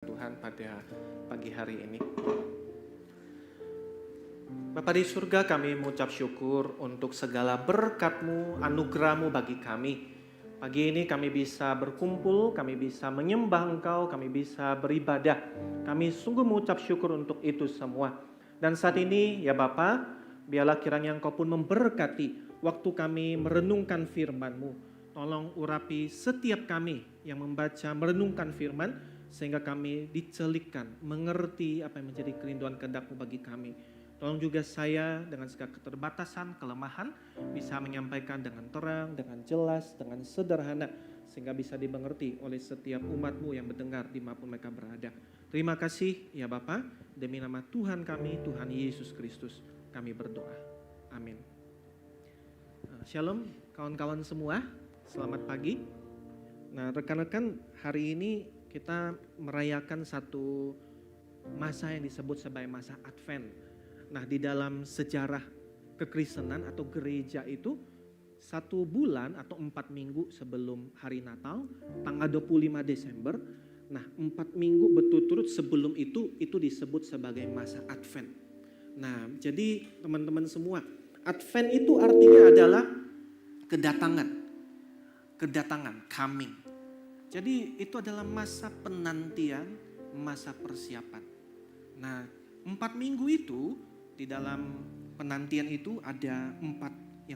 Tuhan pada pagi hari ini. Bapa di surga, kami mengucap syukur untuk segala berkat-Mu, anugerah-Mu bagi kami. Pagi ini kami bisa berkumpul, kami bisa menyembah Engkau, kami bisa beribadah. Kami sungguh mengucap syukur untuk itu semua. Dan saat ini ya Bapa, biarlah kiranya Engkau pun memberkati waktu kami merenungkan firman-Mu. Tolong urapi setiap kami yang membaca, merenungkan firman, sehingga kami dicelikkan, mengerti apa yang menjadi kerinduan kehendak-Mu bagi kami. Tolong juga saya dengan segala keterbatasan, kelemahan, bisa menyampaikan dengan terang, dengan jelas, dengan sederhana, sehingga bisa dimengerti oleh setiap umat-Mu yang mendengar dimanapun mereka berada. Terima kasih ya Bapa, demi nama Tuhan kami, Tuhan Yesus Kristus, kami berdoa. Amin. Shalom kawan-kawan semua, selamat pagi. Nah rekan-rekan, hari ini kita merayakan satu masa yang disebut sebagai masa Advent. Nah di dalam sejarah kekristenan atau gereja itu 1 bulan atau 4 minggu sebelum hari Natal, tanggal 25 Desember. Nah 4 minggu berturut-turut sebelum itu disebut sebagai masa Advent. Nah jadi teman-teman semua, Advent itu artinya adalah kedatangan, coming. Jadi itu adalah masa penantian, masa persiapan. Nah 4 minggu itu, di dalam penantian itu ada 4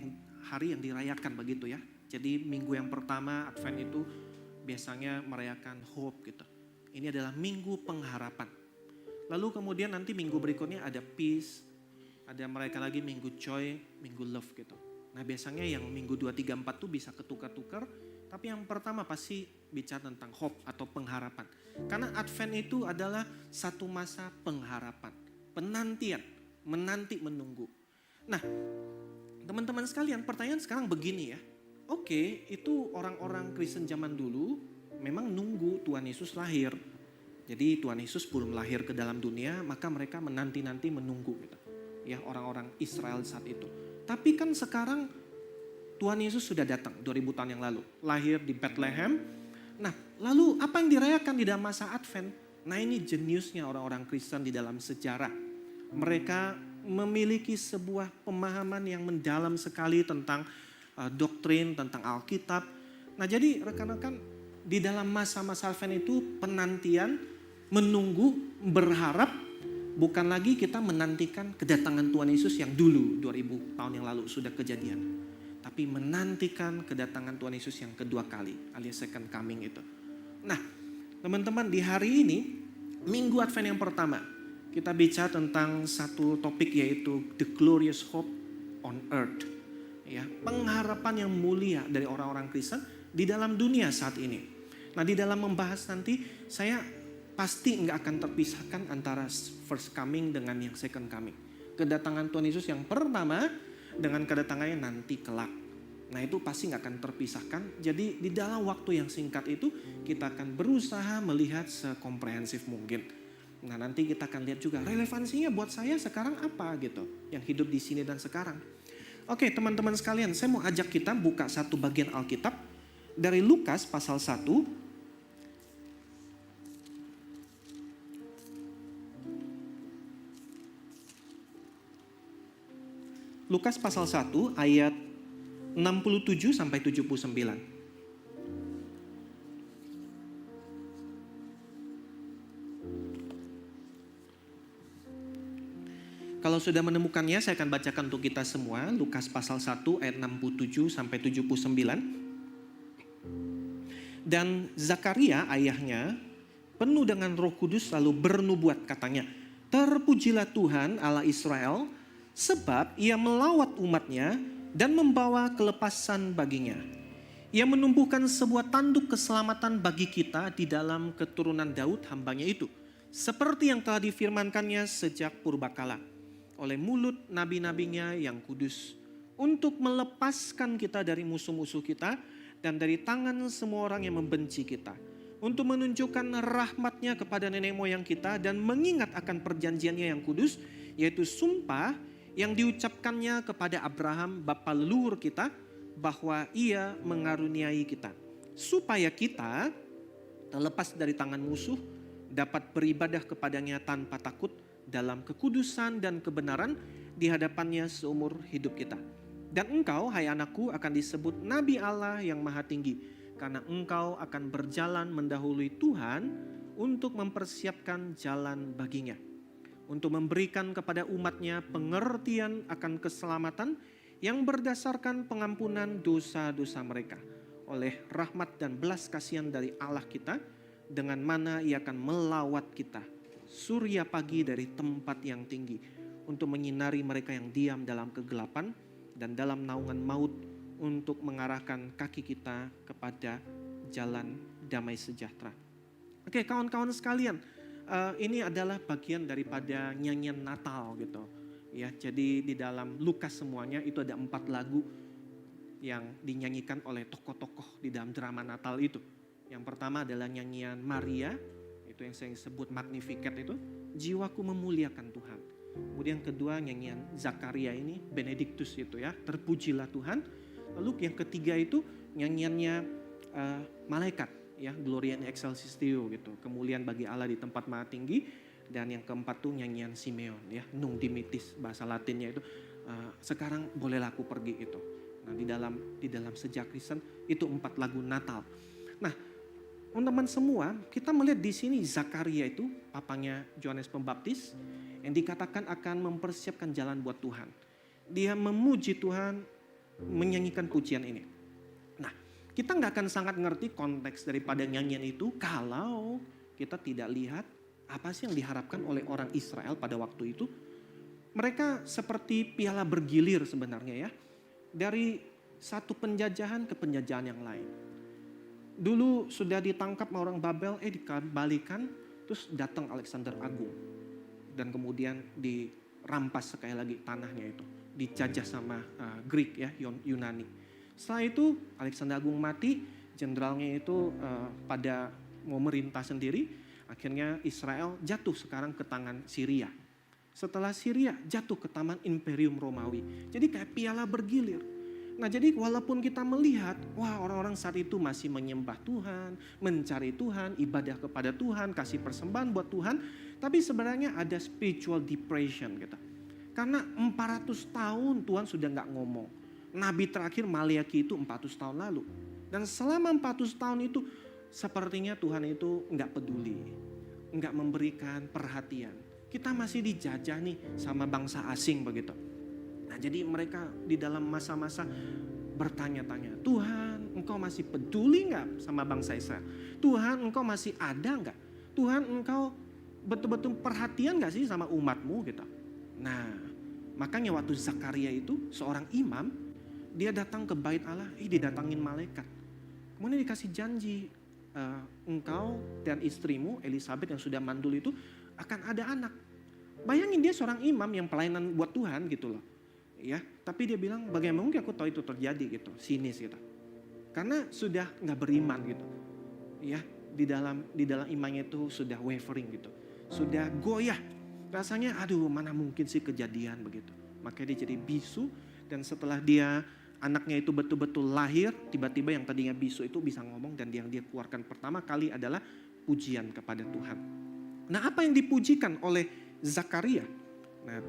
hari yang dirayakan begitu ya. Jadi minggu yang pertama Advent itu biasanya merayakan hope gitu. Ini adalah minggu pengharapan. Lalu kemudian nanti minggu berikutnya ada peace, ada merayakan lagi minggu joy, minggu love gitu. Nah biasanya yang minggu 2, 3, 4 tuh bisa ketukar-tukar. Tapi yang pertama pasti bicara tentang hope atau pengharapan. Karena Advent itu adalah satu masa pengharapan. Penantian, menanti, menunggu. Nah teman-teman sekalian, pertanyaan sekarang begini ya. Oke, itu orang-orang Kristen zaman dulu memang nunggu Tuhan Yesus lahir. Jadi Tuhan Yesus belum lahir ke dalam dunia, maka mereka menanti-nanti menunggu gitu. Ya orang-orang Israel saat itu. Tapi kan sekarang Tuhan Yesus sudah datang 2000 tahun yang lalu. Lahir di Bethlehem. Nah lalu apa yang dirayakan di dalam masa Advent? Nah ini jeniusnya orang-orang Kristen di dalam sejarah. Mereka memiliki sebuah pemahaman yang mendalam sekali tentang doktrin, tentang Alkitab. Nah jadi rekan-rekan, di dalam masa-masa Advent itu penantian, menunggu, berharap. Bukan lagi kita menantikan kedatangan Tuhan Yesus yang dulu 2000 tahun yang lalu sudah kejadian. Tapi menantikan kedatangan Tuhan Yesus yang kedua kali, alias second coming itu. Nah teman-teman, di hari ini, minggu Advent yang pertama, kita bicara tentang satu topik yaitu The Glorious Hope on Earth. Ya, pengharapan yang mulia dari orang-orang Kristen di dalam dunia saat ini. Nah di dalam membahas nanti, saya pasti nggak akan terpisahkan antara first coming dengan yang second coming. Kedatangan Tuhan Yesus yang pertama dengan kedatangannya nanti kelak. Nah itu pasti gak akan terpisahkan. Jadi di dalam waktu yang singkat itu kita akan berusaha melihat sekomprehensif mungkin. Nah nanti kita akan lihat juga relevansinya buat saya sekarang apa gitu. Yang hidup di sini dan sekarang. Oke teman-teman sekalian, saya mau ajak kita buka satu bagian Alkitab. Dari Lukas pasal 1. Lukas pasal 1 ayat 67 sampai 79. Kalau sudah menemukannya, saya akan bacakan untuk kita semua. Lukas pasal 1 ayat 67 sampai 79. Dan Zakaria ayahnya penuh dengan Roh Kudus lalu bernubuat, katanya, "Terpujilah Tuhan Allah Israel, sebab ia melawat umatnya dan membawa kelepasan baginya. Ia menumbuhkan sebuah tanduk keselamatan bagi kita di dalam keturunan Daud hambanya itu. Seperti yang telah difirmankannya sejak purbakala oleh mulut nabi-nabinya yang kudus. Untuk melepaskan kita dari musuh-musuh kita dan dari tangan semua orang yang membenci kita. Untuk menunjukkan rahmatnya kepada nenek moyang kita dan mengingat akan perjanjiannya yang kudus, yaitu sumpah yang diucapkannya kepada Abraham bapa leluhur kita, bahwa ia mengaruniai kita supaya kita terlepas dari tangan musuh dapat beribadah kepadanya tanpa takut dalam kekudusan dan kebenaran di hadapannya seumur hidup kita. Dan engkau, hai anakku, akan disebut Nabi Allah yang Maha Tinggi, karena engkau akan berjalan mendahului Tuhan untuk mempersiapkan jalan baginya, untuk memberikan kepada umatnya pengertian akan keselamatan yang berdasarkan pengampunan dosa-dosa mereka, oleh rahmat dan belas kasihan dari Allah kita, dengan mana Ia akan melawat kita, surya pagi dari tempat yang tinggi, untuk menyinari mereka yang diam dalam kegelapan dan dalam naungan maut, untuk mengarahkan kaki kita kepada jalan damai sejahtera. Oke, kawan-kawan sekalian, ini adalah bagian daripada nyanyian Natal gitu. Ya, jadi di dalam Lukas semuanya itu ada 4 lagu yang dinyanyikan oleh tokoh-tokoh di dalam drama Natal itu. Yang pertama adalah nyanyian Maria, itu yang saya sebut Magnificat itu, jiwaku memuliakan Tuhan. Kemudian kedua nyanyian Zakaria ini, Benedictus itu ya, terpujilah Tuhan. Lalu yang ketiga itu nyanyiannya malaikat ya, Gloria in Excelsis Deo gitu, kemuliaan bagi Allah di tempat maha tinggi. Dan yang keempat tuh nyanyian Simeon ya, Nunc Dimittis, bahasa Latinnya itu sekarang bolehlah aku pergi itu. Nah, di dalam sejak Kristen itu 4 lagu Natal. Nah, teman-teman semua, kita melihat di sini Zakaria itu papanya Yohanes Pembaptis yang dikatakan akan mempersiapkan jalan buat Tuhan. Dia memuji Tuhan, menyanyikan pujian ini. Nah, kita nggak akan sangat ngerti konteks daripada nyanyian itu kalau kita tidak lihat apa sih yang diharapkan oleh orang Israel pada waktu itu. Mereka seperti piala bergilir sebenarnya ya, dari satu penjajahan ke penjajahan yang lain. Dulu sudah ditangkap orang Babel, dikembalikan, terus datang Alexander Agung. Dan kemudian dirampas sekali lagi tanahnya itu, dijajah sama Greek ya, Yunani. Setelah itu Alexander Agung mati, jenderalnya itu pada mau merintah sendiri, akhirnya Israel jatuh sekarang ke tangan Syria. Setelah Syria jatuh ke tangan Imperium Romawi. Jadi kayak piala bergilir. Nah, jadi walaupun kita melihat, wah orang-orang saat itu masih menyembah Tuhan, mencari Tuhan, ibadah kepada Tuhan, kasih persembahan buat Tuhan, tapi sebenarnya ada spiritual depression gitu. Karena 400 tahun Tuhan sudah gak ngomong. Nabi terakhir Maleakhi itu 400 tahun lalu. Dan selama 400 tahun itu sepertinya Tuhan itu gak peduli, gak memberikan perhatian. Kita masih dijajah nih sama bangsa asing begitu. Nah, jadi mereka di dalam masa-masa bertanya-tanya, Tuhan engkau masih peduli gak sama bangsa Israel? Tuhan engkau masih ada gak? Tuhan engkau betul-betul perhatian gak sih sama umatmu gitu? Nah, makanya waktu Zakaria itu seorang imam, dia datang ke bait Allah, didatangin malaikat. Kemudian dikasih janji, engkau dan istrimu Elisabeth yang sudah mandul itu akan ada anak. Bayangin dia seorang imam yang pelayanan buat Tuhan gitu loh. Ya, tapi dia bilang bagaimana mungkin aku tahu itu terjadi gitu, sinis gitu. Karena sudah nggak beriman gitu. Ya, di dalam imannya itu sudah wavering gitu. Sudah goyah. Rasanya aduh mana mungkin sih kejadian begitu. Makanya dia jadi bisu, dan setelah anaknya itu betul-betul lahir, tiba-tiba yang tadinya bisu itu bisa ngomong, dan yang dia keluarkan pertama kali adalah pujian kepada Tuhan. Nah, apa yang dipujikan oleh Zakaria? Nah,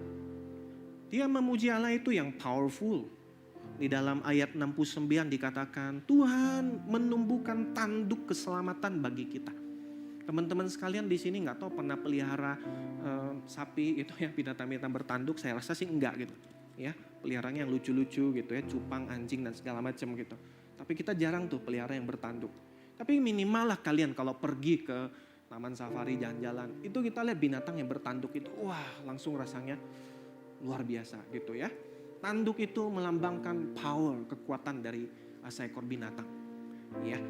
dia memuji Allah itu yang powerful. Di dalam ayat 69 dikatakan Tuhan menumbuhkan tanduk keselamatan bagi kita. Teman-teman sekalian di sini nggak tahu pernah pelihara sapi itu ya, binatang-binatang bertanduk? Saya rasa sih enggak gitu. Ya, peliharanya yang lucu-lucu gitu ya, cupang, anjing dan segala macam gitu. Tapi kita jarang tuh pelihara yang bertanduk. Tapi minimal lah kalian kalau pergi ke taman safari jalan-jalan, itu kita lihat binatang yang bertanduk itu, wah langsung rasanya luar biasa gitu ya. Tanduk itu melambangkan power, kekuatan dari seekor binatang. Ya.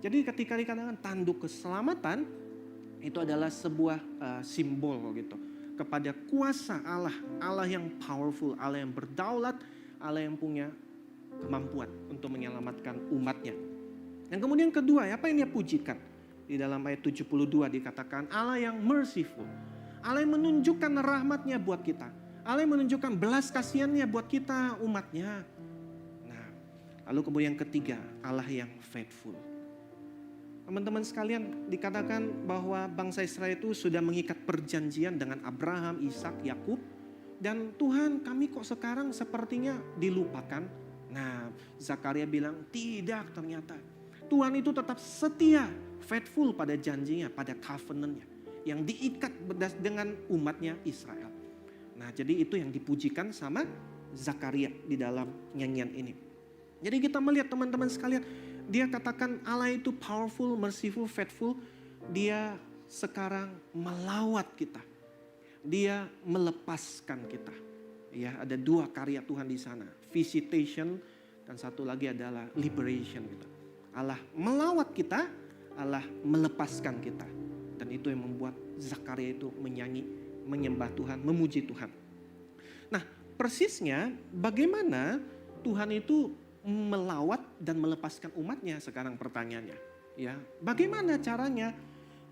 Jadi ketika dikatakan tanduk keselamatan, itu adalah sebuah simbol gitu kepada kuasa Allah, Allah yang powerful, Allah yang berdaulat, Allah yang punya kemampuan untuk menyelamatkan umatnya. Yang kemudian kedua, apa yang dia pujikan? Di dalam ayat 72 dikatakan Allah yang merciful, Allah yang menunjukkan rahmatnya buat kita, Allah yang menunjukkan belas kasihannya buat kita umatnya. Nah, lalu kemudian yang ketiga, Allah yang faithful. Teman-teman sekalian, dikatakan bahwa bangsa Israel itu sudah mengikat perjanjian dengan Abraham, Ishak, Yakub. Dan Tuhan, kami kok sekarang sepertinya dilupakan. Nah, Zakaria bilang tidak, ternyata Tuhan itu tetap setia, faithful pada janjinya, pada covenantnya yang diikat dengan umatnya Israel. Nah, jadi itu yang dipujikan sama Zakaria di dalam nyanyian ini. Jadi kita melihat teman-teman sekalian, dia katakan Allah itu powerful, merciful, faithful. Dia sekarang melawat kita. Dia melepaskan kita. Ya, ada dua karya Tuhan di sana, visitation dan satu lagi adalah liberation gitu. Allah melawat kita, Allah melepaskan kita. Dan itu yang membuat Zakaria itu menyanyi, menyembah Tuhan, memuji Tuhan. Nah, persisnya bagaimana Tuhan itu melawat dan melepaskan umatnya, sekarang pertanyaannya. Ya, bagaimana caranya?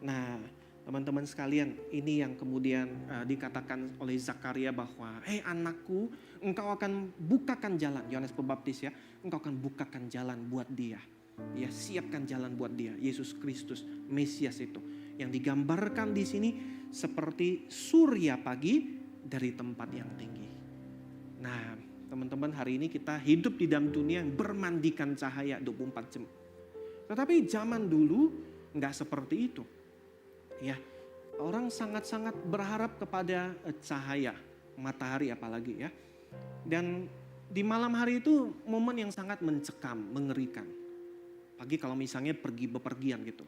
Nah, teman-teman sekalian, ini yang kemudian dikatakan oleh Zakaria bahwa, hei anakku, engkau akan bukakan jalan, Yohanes Pembaptis ya, engkau akan bukakan jalan buat dia. Ya, siapkan jalan buat dia, Yesus Kristus, Mesias itu. Yang digambarkan di sini seperti surya pagi dari tempat yang tinggi. Nah, teman-teman, hari ini kita hidup di dalam dunia yang bermandikan cahaya 24 jam. Tetapi zaman dulu enggak seperti itu. Ya, orang sangat-sangat berharap kepada cahaya matahari apalagi ya. Dan di malam hari itu momen yang sangat mencekam, mengerikan. Pagi kalau misalnya pergi bepergian gitu,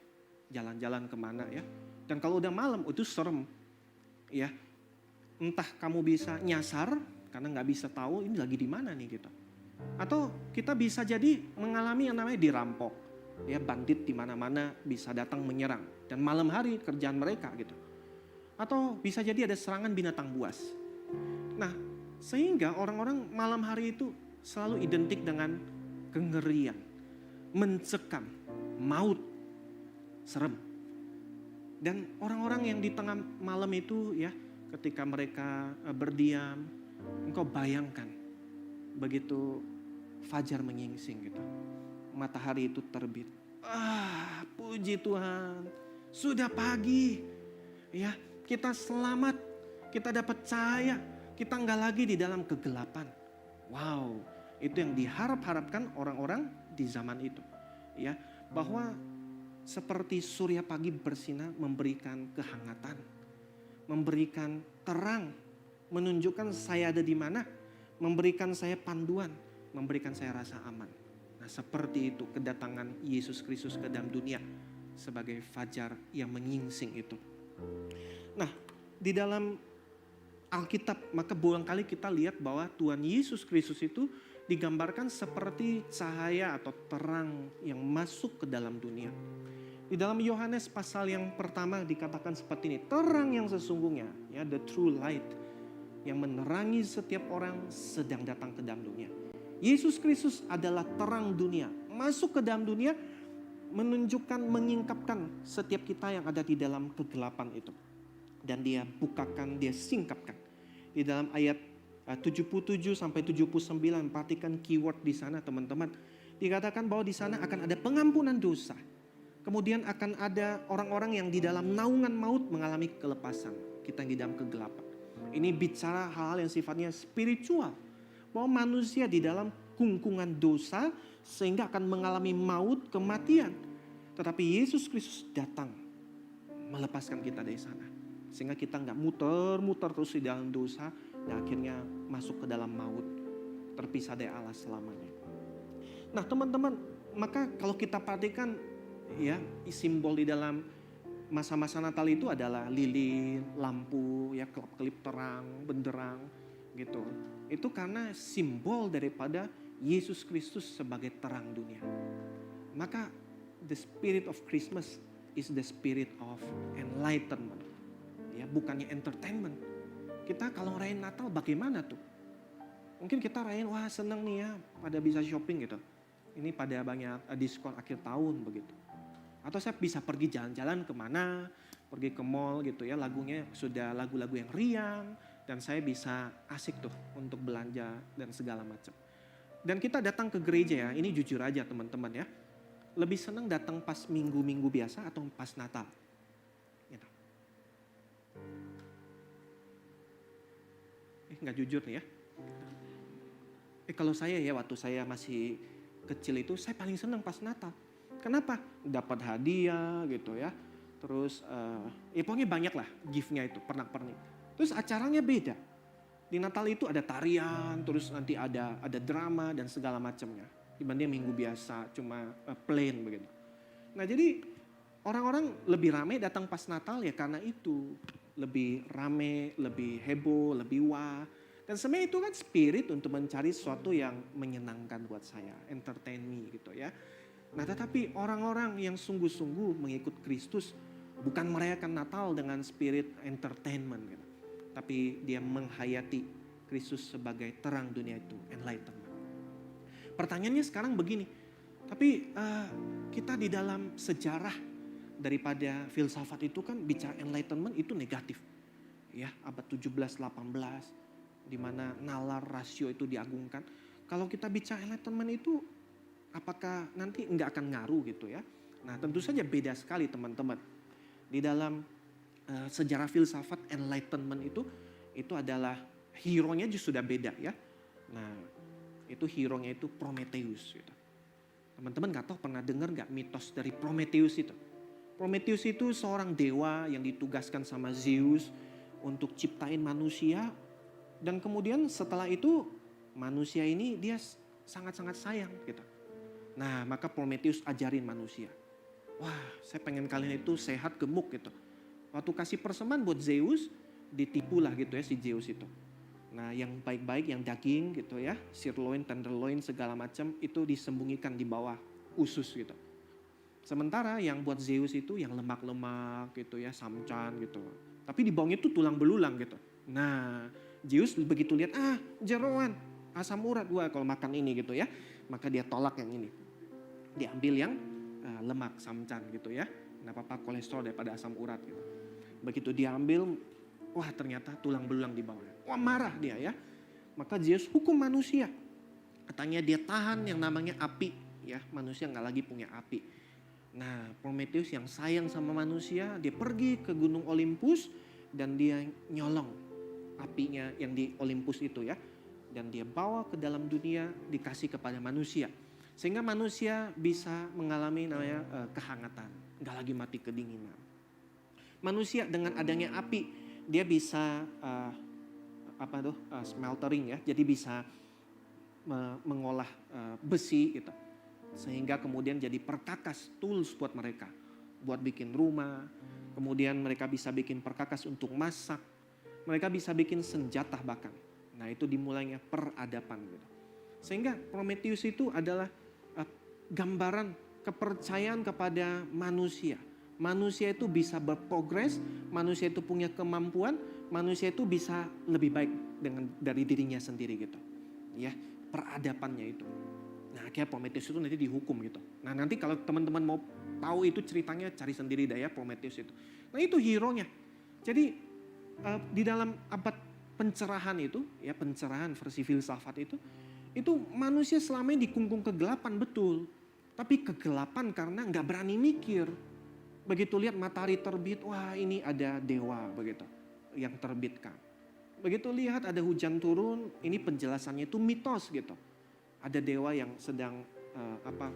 jalan-jalan kemana ya. Dan kalau udah malam itu serem ya. Entah kamu bisa nyasar karena nggak bisa tahu ini lagi di mana nih gitu. Atau kita bisa jadi mengalami yang namanya dirampok. Ya, bandit di mana-mana bisa datang menyerang dan malam hari kerjaan mereka gitu. Atau bisa jadi ada serangan binatang buas. Nah, sehingga orang-orang malam hari itu selalu identik dengan kengerian, mencekam, maut, serem. Dan orang-orang yang di tengah malam itu ya, ketika mereka berdiam, engkau bayangkan begitu fajar menyingsing gitu. Matahari itu terbit. Puji Tuhan. Sudah pagi. Ya, kita selamat. Kita dapat cahaya. Kita enggak lagi di dalam kegelapan. Wow, itu yang diharap-harapkan orang-orang di zaman itu. Ya, bahwa seperti surya pagi bersinar memberikan kehangatan, memberikan terang, menunjukkan saya ada di mana, memberikan saya panduan, memberikan saya rasa aman. Nah, seperti itu kedatangan Yesus Kristus ke dalam dunia sebagai fajar yang menyingsing itu. Nah, di dalam Alkitab maka berulang kali kita lihat bahwa Tuhan Yesus Kristus itu digambarkan seperti cahaya atau terang yang masuk ke dalam dunia. Di dalam Yohanes pasal yang pertama dikatakan seperti ini, terang yang sesungguhnya, ya, the true light yang menerangi setiap orang sedang datang ke dalam dunia. Yesus Kristus adalah terang dunia, masuk ke dalam dunia, menunjukkan, mengingkapkan setiap kita yang ada di dalam kegelapan itu. Dan dia bukakan, dia singkapkan. Di dalam ayat 77 sampai 79, perhatikan keyword di sana teman-teman. Dikatakan bahwa di sana akan ada pengampunan dosa. Kemudian akan ada orang-orang yang di dalam naungan maut mengalami kelepasan. Kita yang di dalam kegelapan. Ini bicara hal-hal yang sifatnya spiritual. Bahwa manusia di dalam kungkungan dosa sehingga akan mengalami maut, kematian. Tetapi Yesus Kristus datang melepaskan kita dari sana. Sehingga kita nggak muter-muter terus di dalam dosa dan akhirnya masuk ke dalam maut. Terpisah dari Allah selamanya. Nah teman-teman, maka kalau kita perhatikan ya, simbol di dalam masa-masa Natal itu adalah lilin, lampu, ya, kelap-kelip terang, benderang gitu. Itu karena simbol daripada Yesus Kristus sebagai terang dunia. Maka the spirit of Christmas is the spirit of enlightenment. Ya, bukannya entertainment. Kita kalau ngerayain Natal bagaimana tuh? Mungkin kita rayain, wah seneng nih ya, pada bisa shopping gitu. Ini pada banyak diskon akhir tahun begitu. Atau saya bisa pergi jalan-jalan kemana, pergi ke mall gitu ya, lagunya sudah lagu-lagu yang riang. Dan saya bisa asik tuh untuk belanja dan segala macam. Dan kita datang ke gereja ya, ini jujur aja teman-teman ya. lebih senang datang pas minggu-minggu biasa atau pas Natal? Gitu. Nggak jujur nih ya. Kalau saya ya, waktu saya masih kecil itu saya paling senang pas Natal. Kenapa? Dapat hadiah gitu ya. Terus pokoknya banyak lah gift-nya itu, pernak-pernik. Terus acaranya beda. Di Natal itu ada tarian, terus nanti ada drama dan segala macamnya. Dibanding minggu biasa cuma plain begitu. Nah jadi orang-orang lebih ramai datang pas Natal ya karena itu. Lebih rame, lebih heboh, lebih wah. Dan sebenarnya itu kan spirit untuk mencari sesuatu yang menyenangkan buat saya. Entertain me gitu ya. Nah tetapi orang-orang yang sungguh-sungguh mengikut Kristus bukan merayakan Natal dengan spirit entertainment gitu. Tapi dia menghayati Kristus sebagai terang dunia itu, enlightenment. Pertanyaannya sekarang begini, tapi kita di dalam sejarah daripada filsafat itu kan bicara enlightenment itu negatif. Ya, abad 17-18 di mana nalar rasio itu diagungkan. Kalau kita bicara enlightenment itu apakah nanti enggak akan ngaruh gitu ya. Nah tentu saja beda sekali teman-teman. Di dalam sejarah filsafat enlightenment itu adalah hero-nya justru sudah beda ya. Nah itu hero-nya itu Prometheus gitu. Teman-teman gak tahu pernah dengar gak mitos dari Prometheus itu. Prometheus itu seorang dewa yang ditugaskan sama Zeus untuk ciptain manusia. Dan kemudian setelah itu manusia ini dia sangat-sangat sayang gitu. Nah maka Prometheus ajarin manusia. Wah saya pengen kalian itu sehat gemuk gitu. Waktu kasih persembahan buat Zeus ditipulah gitu ya si Zeus itu. Nah yang baik-baik yang daging gitu ya. Sirloin, tenderloin segala macam itu disembunyikan di bawah usus gitu. Sementara yang buat Zeus itu yang lemak-lemak gitu ya, samcan gitu. Tapi di bawahnya itu tulang belulang gitu. Nah Zeus begitu lihat, jeroan, asam urat gua kalau makan ini gitu ya. Maka dia tolak yang ini. Diambil yang lemak, samcan gitu ya. Nggak apa-apa kolesterol daripada asam urat gitu. Begitu diambil, wah ternyata tulang belulang di bawahnya. Wah marah dia ya. Maka Zeus hukum manusia. Katanya dia tahan yang namanya api. Ya manusia nggak lagi punya api. Nah Prometheus yang sayang sama manusia, dia pergi ke gunung Olympus dan dia nyolong apinya yang di Olympus itu ya. Dan dia bawa ke dalam dunia dikasih kepada manusia. Sehingga manusia bisa mengalami namanya kehangatan. Nggak lagi mati kedinginan. Manusia dengan adanya api dia bisa smeltering ya. Jadi bisa mengolah besi gitu. Sehingga kemudian jadi perkakas tools buat mereka. Buat bikin rumah. Kemudian mereka bisa bikin perkakas untuk masak. Mereka bisa bikin senjata bahkan. Nah itu dimulainya peradaban gitu. Sehingga Prometheus itu adalah gambaran kepercayaan kepada manusia. Manusia itu bisa berprogres, manusia itu punya kemampuan, manusia itu bisa lebih baik dari dirinya sendiri gitu. Ya, peradabannya itu. Nah akhirnya Prometheus itu nanti dihukum gitu. Nah nanti kalau teman-teman mau tahu itu ceritanya cari sendiri dah ya Prometheus itu. Nah itu hero-nya. Jadi di dalam abad pencerahan itu, ya pencerahan versi filsafat itu manusia selama ini dikungkung kegelapan betul. Tapi kegelapan karena nggak berani mikir. Begitu lihat matahari terbit, wah ini ada dewa begitu yang terbitkan. Begitu lihat ada hujan turun, ini penjelasannya itu mitos gitu. Ada dewa yang sedang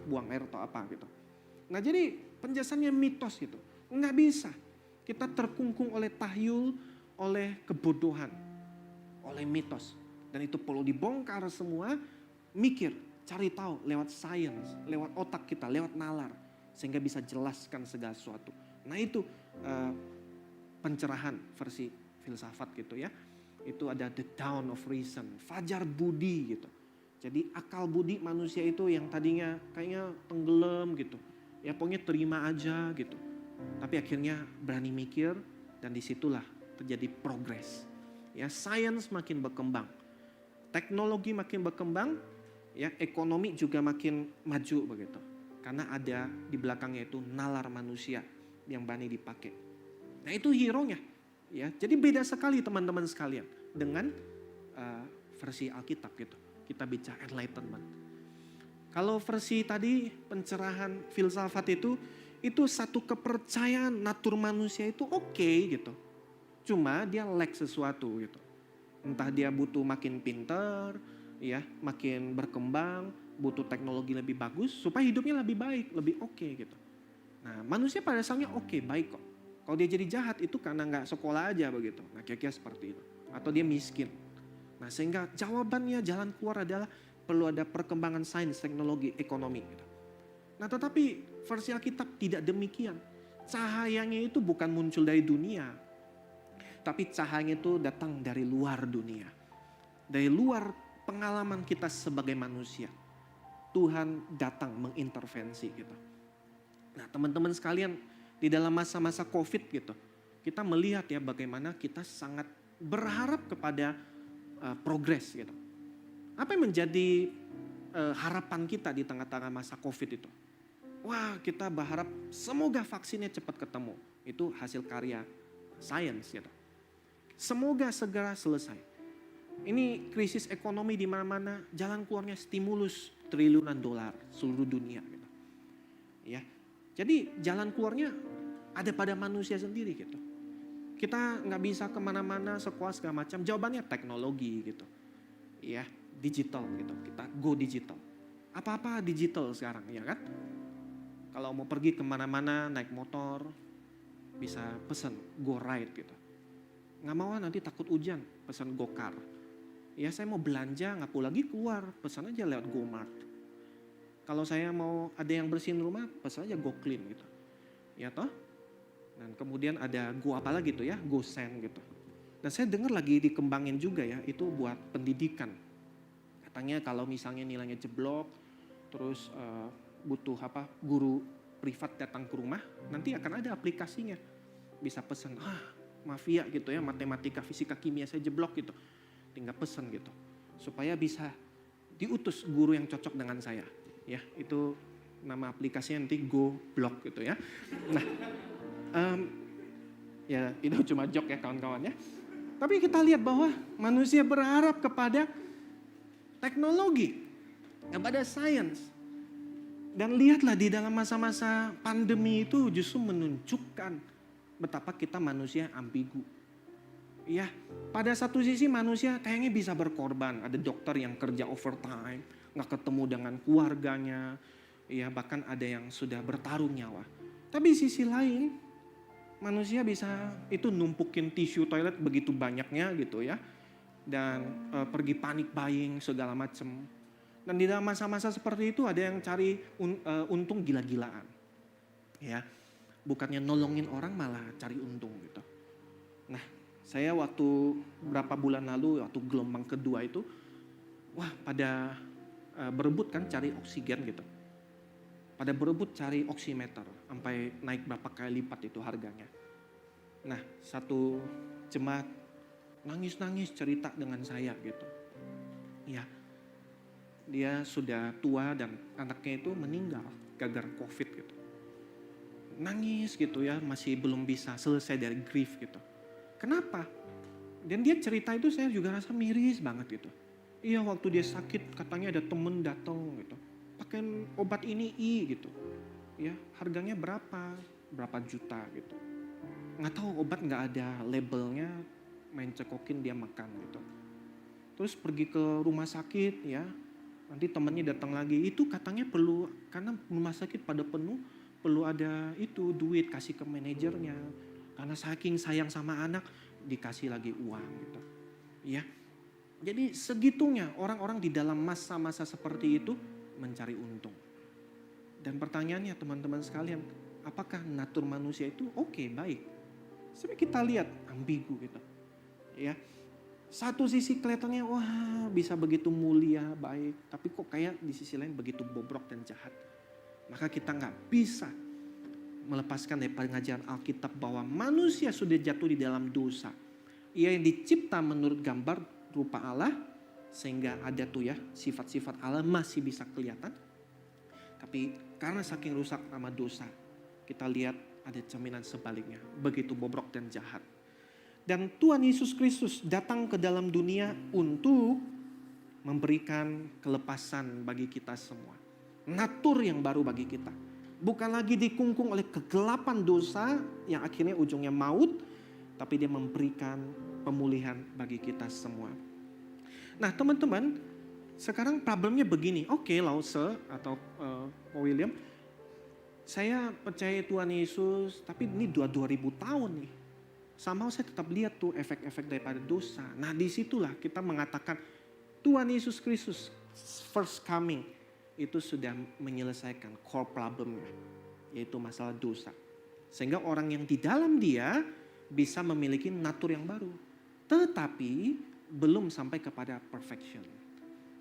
buang air atau apa gitu. Nah jadi penjelasannya mitos gitu. Nggak bisa. Kita terkungkung oleh tahyul, oleh kebodohan, oleh mitos. Dan itu perlu dibongkar semua, mikir, cari tahu lewat sains, lewat otak kita, lewat nalar. Sehingga bisa jelaskan segala sesuatu. Nah itu pencerahan versi filsafat gitu ya. Itu ada the dawn of reason, fajar budi gitu. Jadi akal budi manusia itu yang tadinya kayaknya tenggelam gitu. Ya pokoknya terima aja gitu. Tapi akhirnya berani mikir dan disitulah terjadi progres. Ya sains makin berkembang. Teknologi makin berkembang. Ya ekonomi juga makin maju begitu. Karena ada di belakangnya itu nalar manusia yang berani dipakai. Nah itu hero-nya. Ya, jadi beda sekali teman-teman sekalian dengan versi Alkitab gitu. Kita bicara enlightenment. Kalau versi tadi pencerahan filsafat itu satu kepercayaan natur manusia itu oke gitu. Cuma dia lack sesuatu gitu. Entah dia butuh makin pinter, ya, makin berkembang, butuh teknologi lebih bagus supaya hidupnya lebih baik, lebih oke gitu. Nah, manusia pada dasarnya oke, baik kok. Kalau dia jadi jahat itu karena nggak sekolah aja begitu. Nah, kira-kira seperti itu. Atau dia miskin. Nah, sehingga jawabannya jalan keluar adalah perlu ada perkembangan sains, teknologi, ekonomi gitu. Nah, tetapi versi Alkitab tidak demikian. Cahayanya itu bukan muncul dari dunia, tapi cahayanya itu datang dari luar dunia. Dari luar pengalaman kita sebagai manusia. Tuhan datang mengintervensi gitu. Nah, teman-teman sekalian, di dalam masa-masa COVID gitu, kita melihat ya bagaimana kita sangat berharap kepada progres gitu. Apa yang menjadi harapan kita di tengah-tengah masa COVID itu? Wah, kita berharap semoga vaksinnya cepat ketemu. Itu hasil karya sains gitu. Semoga segera selesai. Ini krisis ekonomi di mana-mana, jalan keluarnya stimulus triliunan dolar seluruh dunia gitu. Ya. Jadi jalan keluarnya ada pada manusia sendiri gitu. Kita nggak bisa kemana-mana sekolah segala macam. Jawabannya teknologi gitu, ya, digital gitu. Kita go digital. Apa-apa digital sekarang, ya kan? Kalau mau pergi kemana-mana naik motor bisa pesan go ride gitu. Nggak mau nanti takut hujan, pesan go car. Ya saya mau belanja nggak perlu lagi keluar, pesan aja lewat GoMart. Kalau saya mau ada yang bersihin rumah, pesan aja GoClean gitu. Ya toh? Dan kemudian ada Go apa lagi tuh ya, GoSend gitu. Dan saya dengar lagi dikembangin juga ya, itu buat pendidikan. Katanya kalau misalnya nilainya jeblok, terus butuh guru privat datang ke rumah, nanti akan ada aplikasinya. Bisa pesan, mafia gitu ya, matematika, fisika, kimia saya jeblok gitu. Tinggal pesan gitu. Supaya bisa diutus guru yang cocok dengan saya. Ya, itu nama aplikasinya nanti Go Blog gitu ya. Nah, ya itu cuma joke ya kawan-kawan ya. Tapi kita lihat bahwa manusia berharap kepada teknologi, kepada sains. Dan lihatlah di dalam masa-masa pandemi itu justru menunjukkan betapa kita manusia ambigu. Ya, pada satu sisi manusia kayaknya bisa berkorban. Ada dokter yang kerja overtime, nggak ketemu dengan keluarganya, ya bahkan ada yang sudah bertaruh nyawa. Tapi sisi lain, manusia bisa itu numpukin tisu toilet begitu banyaknya gitu ya, dan pergi panik buying segala macam. Dan di dalam masa-masa seperti itu ada yang cari untung gila-gilaan, ya, bukannya nolongin orang malah cari untung gitu. Nah, saya waktu berapa bulan lalu waktu gelombang kedua itu, wah pada berebut kan cari oksigen gitu. Pada berebut cari oximeter, sampai naik berapa kali lipat itu harganya. Nah, satu jemaat nangis-nangis cerita dengan saya gitu. Ya, dia sudah tua dan anaknya itu meninggal gara-gara COVID gitu. Nangis gitu ya, masih belum bisa selesai dari grief gitu. Kenapa? Dan dia cerita itu saya juga rasa miris banget gitu. Iya, waktu dia sakit katanya ada temen datang gitu. Pakai obat ini gitu. Ya, harganya berapa juta gitu. Nggak tahu, obat nggak ada labelnya, main cekokin dia makan gitu. Terus pergi ke rumah sakit ya, nanti temennya datang lagi, itu katanya perlu, karena rumah sakit pada penuh, perlu ada itu duit kasih ke manajernya. Karena saking sayang sama anak, dikasih lagi uang gitu. Ya. Jadi segitunya orang-orang di dalam masa-masa seperti itu mencari untung. Dan pertanyaannya teman-teman sekalian, apakah natur manusia itu oke, baik? Sebenarnya kita lihat ambigu gitu. Ya. Satu sisi kelihatannya wah bisa begitu mulia, baik, tapi kok kayak di sisi lain begitu bobrok dan jahat. Maka kita nggak bisa melepaskan dari pengajaran Alkitab bahwa manusia sudah jatuh di dalam dosa. Ia yang dicipta menurut gambar rupa Allah, sehingga ada tuh ya sifat-sifat Allah masih bisa kelihatan. Tapi karena saking rusak sama dosa, kita lihat ada cerminan sebaliknya, begitu bobrok dan jahat. Dan Tuhan Yesus Kristus datang ke dalam dunia untuk memberikan kelepasan bagi kita semua. natur yang baru bagi kita. Bukan lagi dikungkung oleh kegelapan dosa yang akhirnya ujungnya maut, tapi dia memberikan pemulihan bagi kita semua. Nah teman-teman, sekarang problemnya begini. Oke, Lause atau William, saya percaya Tuhan Yesus, tapi ini 2000 tahun nih. Somehow saya tetap lihat tuh efek-efek daripada dosa. Nah disitulah kita mengatakan Tuhan Yesus Kristus first coming itu sudah menyelesaikan core problemnya, yaitu masalah dosa. Sehingga orang yang di dalam dia bisa memiliki natur yang baru. Tetapi belum sampai kepada perfection,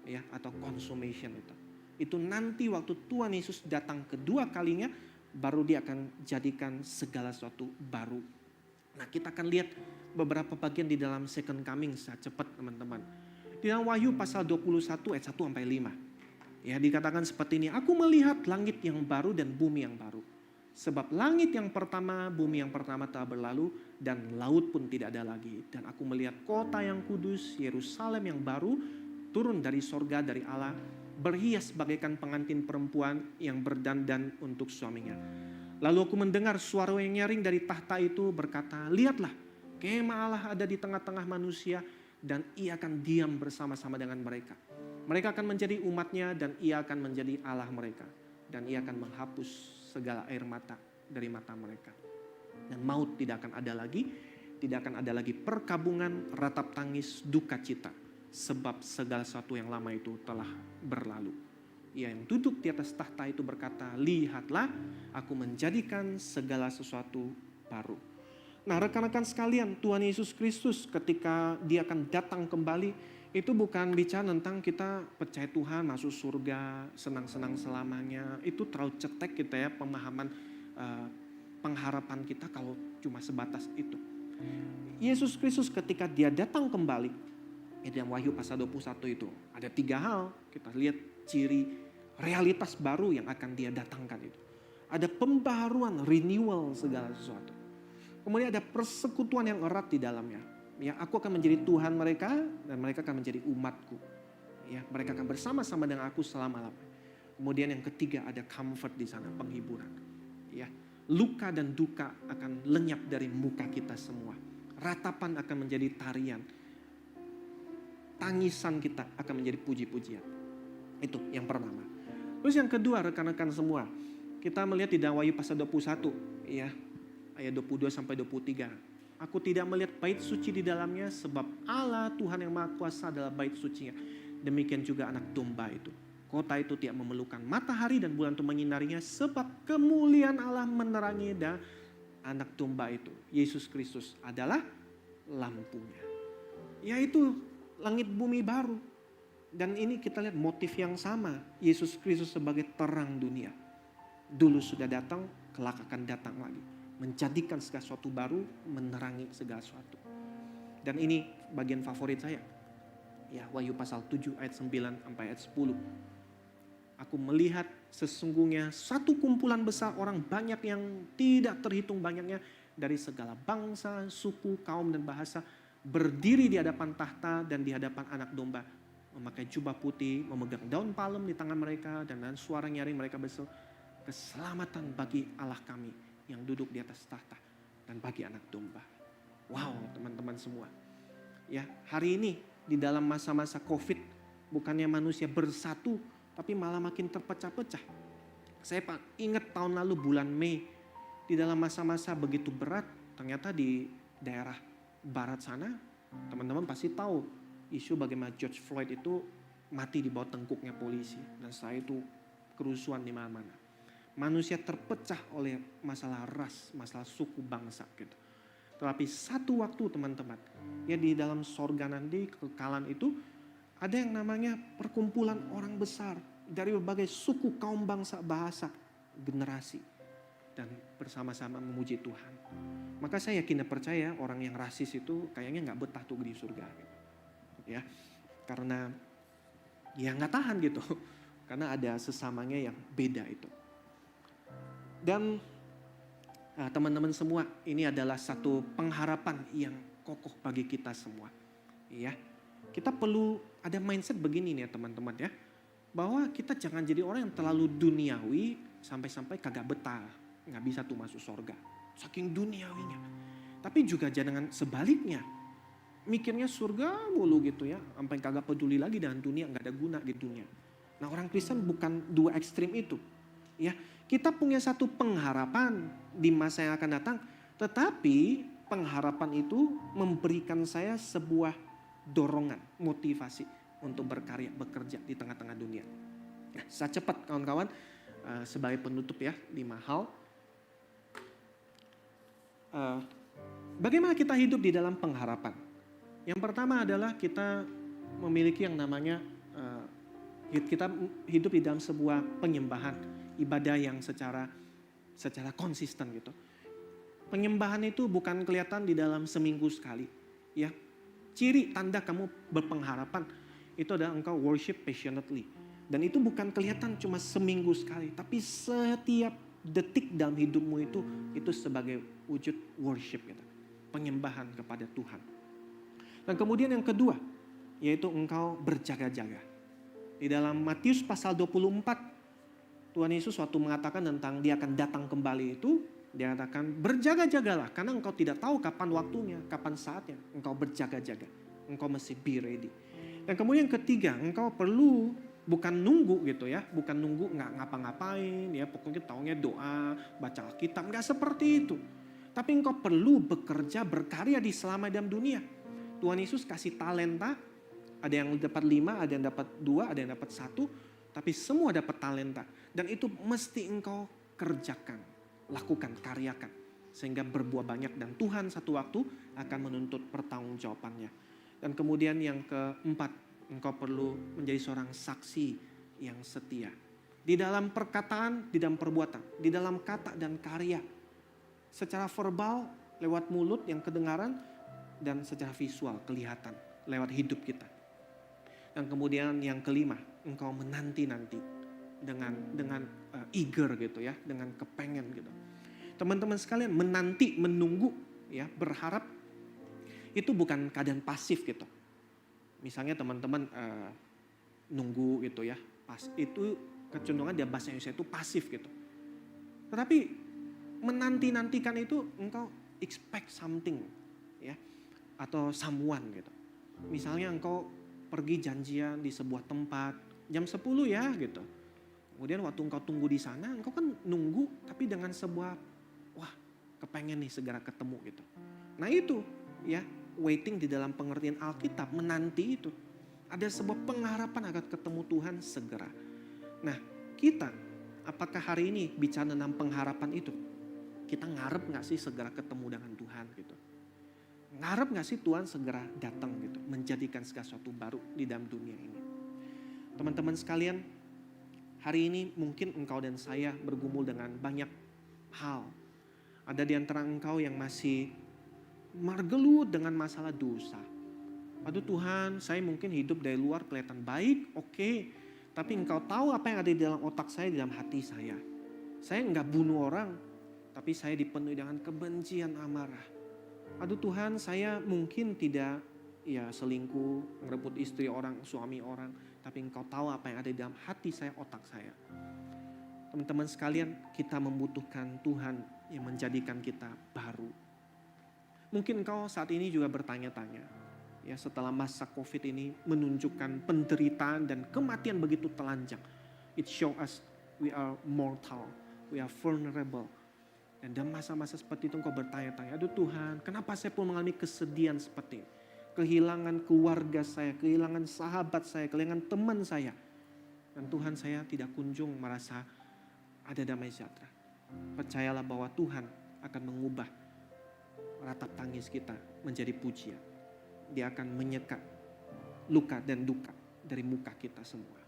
ya, atau consummation itu. Itu nanti waktu Tuhan Yesus datang kedua kalinya, baru dia akan jadikan segala sesuatu baru. Nah kita akan lihat beberapa bagian di dalam second coming secara cepat teman-teman. Di dalam Wahyu pasal 21 ayat 1 sampai 5. Ya dikatakan seperti ini, aku melihat langit yang baru dan bumi yang baru. Sebab langit yang pertama, bumi yang pertama telah berlalu dan laut pun tidak ada lagi. Dan aku melihat kota yang kudus, Yerusalem yang baru, turun dari sorga dari Allah, berhias bagaikan pengantin perempuan yang berdandan untuk suaminya. Lalu aku mendengar suara yang nyaring dari tahta itu berkata, lihatlah, kemah Allah ada di tengah-tengah manusia dan ia akan diam bersama-sama dengan mereka. Mereka akan menjadi umatnya dan ia akan menjadi Allah mereka. Dan ia akan menghapus segala air mata dari mata mereka. Dan maut tidak akan ada lagi. Tidak akan ada lagi perkabungan, ratap tangis, duka cita. Sebab segala sesuatu yang lama itu telah berlalu. Ia yang duduk di atas tahta itu berkata, lihatlah aku menjadikan segala sesuatu baru. Nah rekan-rekan sekalian, Tuhan Yesus Kristus ketika dia akan datang kembali, itu bukan bicara tentang kita percaya Tuhan masuk surga, senang-senang selamanya. Itu terlalu cetek kita ya pemahaman pengharapan kita kalau cuma sebatas itu. Yesus Kristus ketika dia datang kembali, dalam Wahyu pasal 21 itu ada 3 hal kita lihat ciri realitas baru yang akan dia datangkan itu. Ada pembaharuan, renewal segala sesuatu. Kemudian ada persekutuan yang erat di dalamnya. Ya, aku akan menjadi Tuhan mereka dan mereka akan menjadi umatku. Ya, mereka akan bersama-sama dengan aku selama-lamanya. Kemudian yang ketiga ada comfort di sana, penghiburan. Ya, luka dan duka akan lenyap dari muka kita semua. Ratapan akan menjadi tarian. Tangisan kita akan menjadi puji-pujian. Itu yang pertama. Terus yang kedua rekan-rekan semua, kita melihat di dalam Wahyu pasal 21, ya, ayat 22 sampai 23. Aku tidak melihat bait suci di dalamnya sebab Allah Tuhan yang Maha Kuasa adalah bait sucinya. Demikian juga anak domba itu. Kota itu tidak memerlukan matahari dan bulan untuk menyinarinya sebab kemuliaan Allah menerangi dan anak domba itu, Yesus Kristus adalah lampunya. Yaitu langit bumi baru. Dan ini kita lihat motif yang sama. Yesus Kristus sebagai terang dunia. Dulu sudah datang, kelak akan datang lagi. Menjadikan segala sesuatu baru, menerangi segala sesuatu. Dan ini bagian favorit saya. Ya, Wahyu pasal 7 ayat 9 sampai ayat 10. Aku melihat sesungguhnya satu kumpulan besar orang banyak yang tidak terhitung banyaknya dari segala bangsa, suku, kaum dan bahasa berdiri di hadapan tahta dan di hadapan anak domba. Memakai jubah putih, memegang daun palem di tangan mereka dan dengan suara nyaring mereka berseru, keselamatan bagi Allah kami yang duduk di atas tahta dan bagi anak domba. Wow teman-teman semua. Ya, hari ini di dalam masa-masa COVID bukannya manusia bersatu tapi malah makin terpecah-pecah. Saya ingat tahun lalu bulan Mei di dalam masa-masa begitu berat, ternyata di daerah barat sana teman-teman pasti tahu isu bagaimana George Floyd itu mati di bawah tengkuknya polisi dan setelah itu kerusuhan di mana-mana. Manusia terpecah oleh masalah ras, masalah suku bangsa gitu. Tetapi satu waktu teman-teman, ya di dalam sorga nanti kekekalan itu ada yang namanya perkumpulan orang besar dari berbagai suku, kaum, bangsa, bahasa, generasi dan bersama-sama memuji Tuhan. Maka saya yakin dan percaya orang yang rasis itu kayaknya nggak betah tuh di surga gitu. Ya, karena ya nggak tahan gitu, karena ada sesamanya yang beda itu. Dan teman-teman semua, ini adalah satu pengharapan yang kokoh bagi kita semua. Ya, kita perlu ada mindset begini nih ya teman-teman ya. bahwa kita jangan jadi orang yang terlalu duniawi sampai-sampai kagak betah. Nggak bisa tuh masuk surga. Saking duniawinya. Tapi juga jangan sebaliknya. Mikirnya surga mulu gitu ya. Sampai kagak peduli lagi dengan dunia, nggak ada guna di dunia. Nah, orang Kristen bukan dua ekstrim itu. Ya, kita punya satu pengharapan di masa yang akan datang. Tetapi pengharapan itu memberikan saya sebuah dorongan, motivasi untuk berkarya, bekerja di tengah-tengah dunia. Nah, saya cepat kawan-kawan, sebagai penutup ya, 5 hal. Bagaimana kita hidup di dalam pengharapan? Yang pertama adalah kita memiliki yang namanya, kita hidup di dalam sebuah penyembahan, ibadah yang secara konsisten gitu. Penyembahan itu bukan kelihatan di dalam seminggu sekali. Ya, ciri tanda kamu berpengharapan itu adalah engkau worship passionately. Dan itu bukan kelihatan cuma seminggu sekali, tapi setiap detik dalam hidupmu itu sebagai wujud worship gitu. Penyembahan kepada Tuhan. Dan kemudian yang kedua, yaitu engkau berjaga-jaga. Di dalam Matius pasal 24, Tuhan Yesus waktu mengatakan tentang dia akan datang kembali itu, dia katakan berjaga-jagalah karena engkau tidak tahu kapan waktunya, kapan saatnya. Engkau berjaga-jaga, engkau mesti be ready. Dan kemudian ketiga, engkau perlu bukan nunggu gitu ya, bukan nunggu nggak ngapa-ngapain ya, pokoknya taunya doa, baca Alkitab, nggak seperti itu. Tapi engkau perlu bekerja, berkarya di selama dalam dunia. Tuhan Yesus kasih talenta, ada yang dapat 5, ada yang dapat 2, ada yang dapat 1, tapi semua dapat talenta. Dan itu mesti engkau kerjakan, lakukan, karyakan. Sehingga berbuah banyak dan Tuhan satu waktu akan menuntut pertanggungjawabannya. Dan kemudian yang keempat, engkau perlu menjadi seorang saksi yang setia. Di dalam perkataan, di dalam perbuatan, di dalam kata dan karya. Secara verbal, lewat mulut yang kedengaran, dan secara visual, kelihatan, lewat hidup kita. Dan kemudian yang kelima, engkau menanti-nanti dengan eager gitu ya, dengan kepengen gitu. Teman-teman sekalian, menanti, menunggu, ya, berharap, itu bukan keadaan pasif gitu. Misalnya teman-teman nunggu gitu ya, itu kecenderungan dia bahasa Indonesia itu pasif gitu. Tetapi menanti-nantikan itu engkau expect something ya, atau someone gitu. Misalnya engkau pergi janjian di sebuah tempat jam 10 ya gitu. Kemudian waktu engkau tunggu di sana, engkau kan nunggu tapi dengan sebuah wah kepengen nih segera ketemu gitu. Nah itu ya, waiting di dalam pengertian Alkitab, menanti itu. Ada sebuah pengharapan akan ketemu Tuhan segera. Nah kita, apakah hari ini bicara tentang pengharapan itu? Kita ngarep gak sih segera ketemu dengan Tuhan gitu? Ngarep gak sih Tuhan segera datang gitu, menjadikan segala sesuatu baru di dalam dunia ini? Teman-teman sekalian, hari ini mungkin engkau dan saya bergumul dengan banyak hal. Ada di antara engkau yang masih margelut dengan masalah dosa. Aduh Tuhan, saya mungkin hidup dari luar kelihatan baik, oke. Tapi engkau tahu apa yang ada di dalam otak saya, di dalam hati saya. Saya enggak bunuh orang, tapi saya dipenuhi dengan kebencian, amarah. Aduh Tuhan, saya mungkin tidak ya selingkuh, ngerebut istri orang, suami orang. Tapi engkau tahu apa yang ada di dalam hati saya, otak saya. Teman-teman sekalian, kita membutuhkan Tuhan yang menjadikan kita baru. Mungkin engkau saat ini juga bertanya-tanya, ya setelah masa COVID ini menunjukkan penderitaan dan kematian begitu telanjang. It show us we are mortal, we are vulnerable. Dan dalam masa-masa seperti itu engkau bertanya-tanya, aduh Tuhan, kenapa saya pun mengalami kesedihan seperti ini? Kehilangan keluarga saya, kehilangan sahabat saya, kehilangan teman saya. Dan Tuhan, saya tidak kunjung merasa ada damai sejahtera. Percayalah bahwa Tuhan akan mengubah ratap tangis kita menjadi pujian. Dia akan menyekat luka dan duka dari muka kita semua.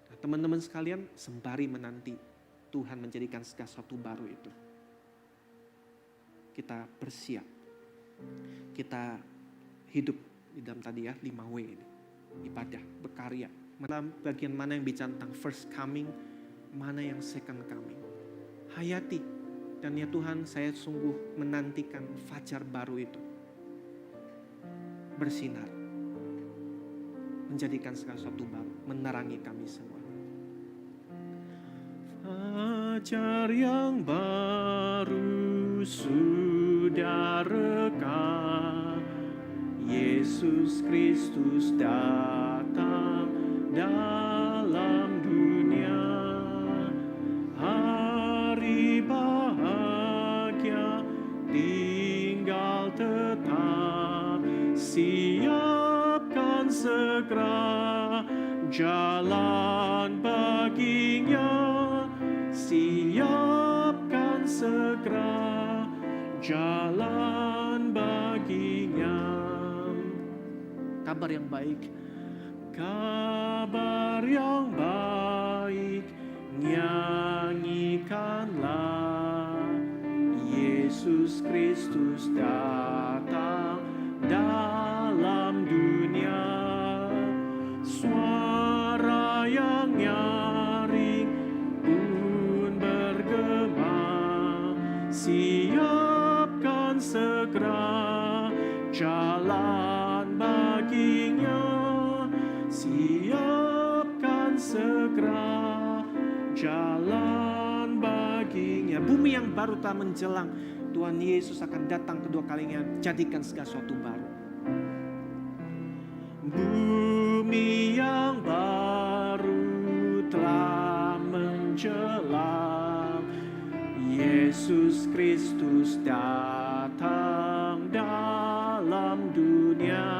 Nah, teman-teman sekalian, sembari menanti Tuhan menjadikan segala sesuatu baru itu, kita bersiap. Kita hidup di dalam tadi ya 5W ini. Ibadah, berkarya. Dalam bagian mana yang bicara tentang first coming, mana yang second coming. Hayati. Dan ya Tuhan, saya sungguh menantikan fajar baru itu bersinar. menjadikan segala sesuatu baru, menerangi kami semua. Fajar yang baru sudah reka, Yesus Kristus datang dalam dunia. Hari bahagia tinggal tetap, siapkan segera jalan baginya. Siapkan segera jalan baginya. Kabar yang baik, kabar yang baik, nyanyikanlah, Yesus Kristus datang dalam dunia. Suara yang nyaring pun bergema, siapkan segera jalan baginya. Siapkan segera jalan baginya. Bumi yang baru tak menjelang, Tuhan Yesus akan datang kedua kalinya, jadikan segala sesuatu baru. Bumi yang baru telah menjelang, Yesus Kristus datang dalam dunia.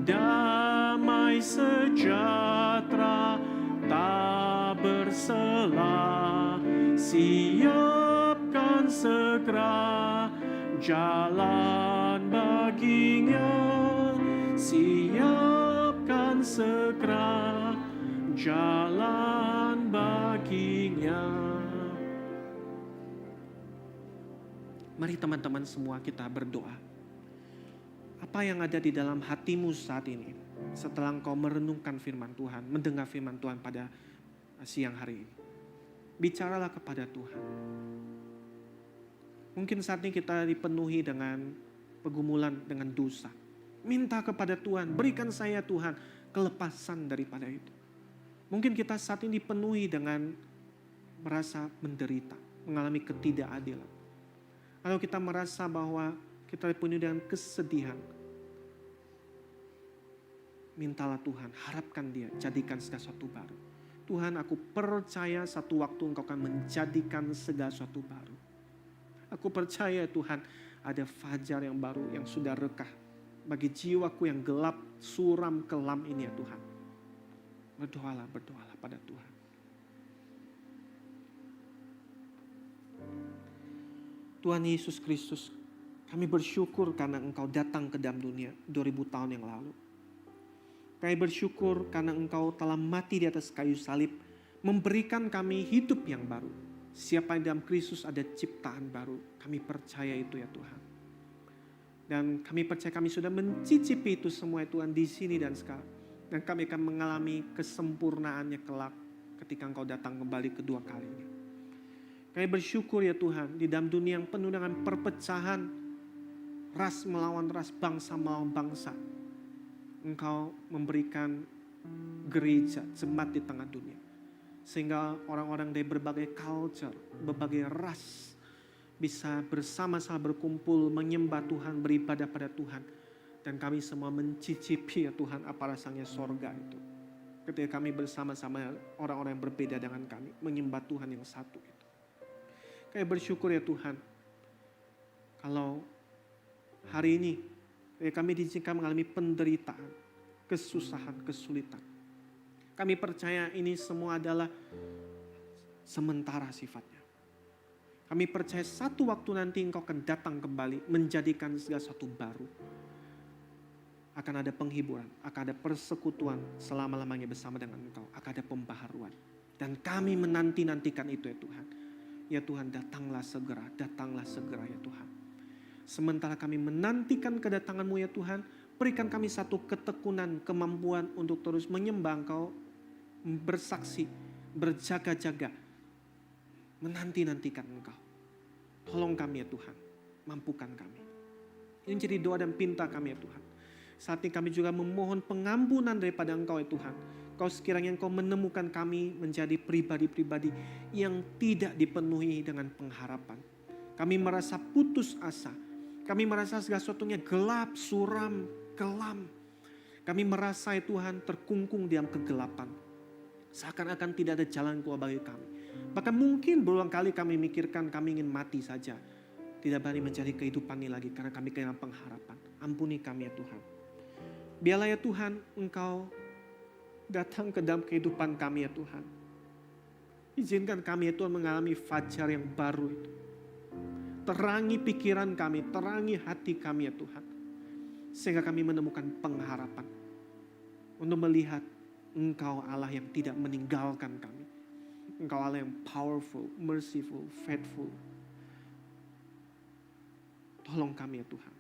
Damai sejahtera tak bersela, siapkan segera jalan baginya. Siapkan segera jalan baginya. Mari teman-teman semua kita berdoa. Apa yang ada di dalam hatimu saat ini setelah engkau merenungkan firman Tuhan, mendengar firman Tuhan pada siang hari ini? Bicaralah kepada Tuhan. Mungkin saat ini kita dipenuhi dengan pergumulan, dengan dosa. Minta kepada Tuhan, berikan saya Tuhan kelepasan daripada itu. Mungkin kita saat ini dipenuhi dengan merasa menderita, mengalami ketidakadilan. Kalau kita merasa bahwa kita dipenuhi dengan kesedihan, mintalah Tuhan, harapkan Dia, jadikan segala sesuatu baru. Tuhan, aku percaya satu waktu Engkau akan menjadikan segala sesuatu baru. Aku percaya Tuhan, ada fajar yang baru yang sudah rekah bagi jiwaku yang gelap, suram, kelam ini ya Tuhan. Berdoalah pada Tuhan. Tuhan Yesus Kristus, kami bersyukur karena Engkau datang ke dalam dunia 2000 tahun yang lalu. Kami bersyukur karena Engkau telah mati di atas kayu salib, memberikan kami hidup yang baru. Siapa yang dalam Kristus ada ciptaan baru. Kami percaya itu ya Tuhan. Dan kami percaya kami sudah mencicipi itu semua ya Tuhan di sini dan sekarang. Dan kami akan mengalami kesempurnaannya kelak ketika Engkau datang kembali kedua kalinya. Kami bersyukur ya Tuhan, di dalam dunia yang penuh dengan perpecahan, ras melawan ras, bangsa melawan bangsa, Engkau memberikan gereja, jemaat di tengah dunia. Sehingga orang-orang dari berbagai culture, berbagai ras bisa bersama-sama berkumpul, menyembah Tuhan, beribadah pada Tuhan. Dan kami semua mencicipi ya Tuhan apa rasanya sorga itu. Ketika kami bersama-sama orang-orang yang berbeda dengan kami, menyembah Tuhan yang satu itu. Kami bersyukur ya Tuhan, kalau hari ini kami diizinkan mengalami penderitaan, kesusahan, kesulitan. Kami percaya ini semua adalah sementara sifatnya. Kami percaya satu waktu nanti Engkau akan datang kembali, menjadikan segala sesuatu baru. Akan ada penghiburan, akan ada persekutuan selama-lamanya bersama dengan Engkau. Akan ada pembaharuan. Dan kami menanti-nantikan itu ya Tuhan. Ya Tuhan, datanglah segera ya Tuhan. Sementara kami menantikan kedatangan-Mu ya Tuhan, berikan kami satu ketekunan, kemampuan untuk terus menyembah Engkau, bersaksi, berjaga-jaga, menanti-nantikan Engkau. Tolong kami ya Tuhan, mampukan kami. Ini jadi doa dan pinta kami ya Tuhan. Saat ini kami juga memohon pengampunan daripada Engkau ya Tuhan. Kau sekiranya Engkau menemukan kami menjadi pribadi-pribadi yang tidak dipenuhi dengan pengharapan. Kami merasa putus asa. Kami merasa segala sesuatunya gelap, suram, kelam. Kami merasa ya Tuhan terkungkung dalam kegelapan. Seakan-akan tidak ada jalan keluar bagi kami. Bahkan mungkin berulang kali kami mikirkan kami ingin mati saja. Tidak berani mencari kehidupan ini lagi karena kami kehilangan pengharapan. Ampuni kami ya Tuhan. Biarlah ya Tuhan Engkau datang ke dalam kehidupan kami ya Tuhan. Izinkan kami ya Tuhan mengalami fajar yang baru itu. Terangi pikiran kami, terangi hati kami ya Tuhan. Sehingga kami menemukan pengharapan. Untuk melihat Engkau Allah yang tidak meninggalkan kami. Engkau Allah yang powerful, merciful, faithful. Tolong kami ya Tuhan.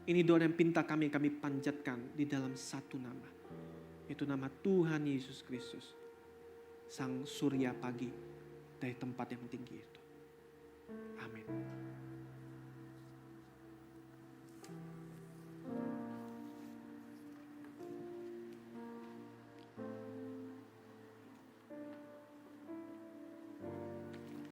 Ini doa dan pinta kami panjatkan di dalam satu nama. Itu nama Tuhan Yesus Kristus. Sang surya pagi dari tempat yang tinggi itu. Amin.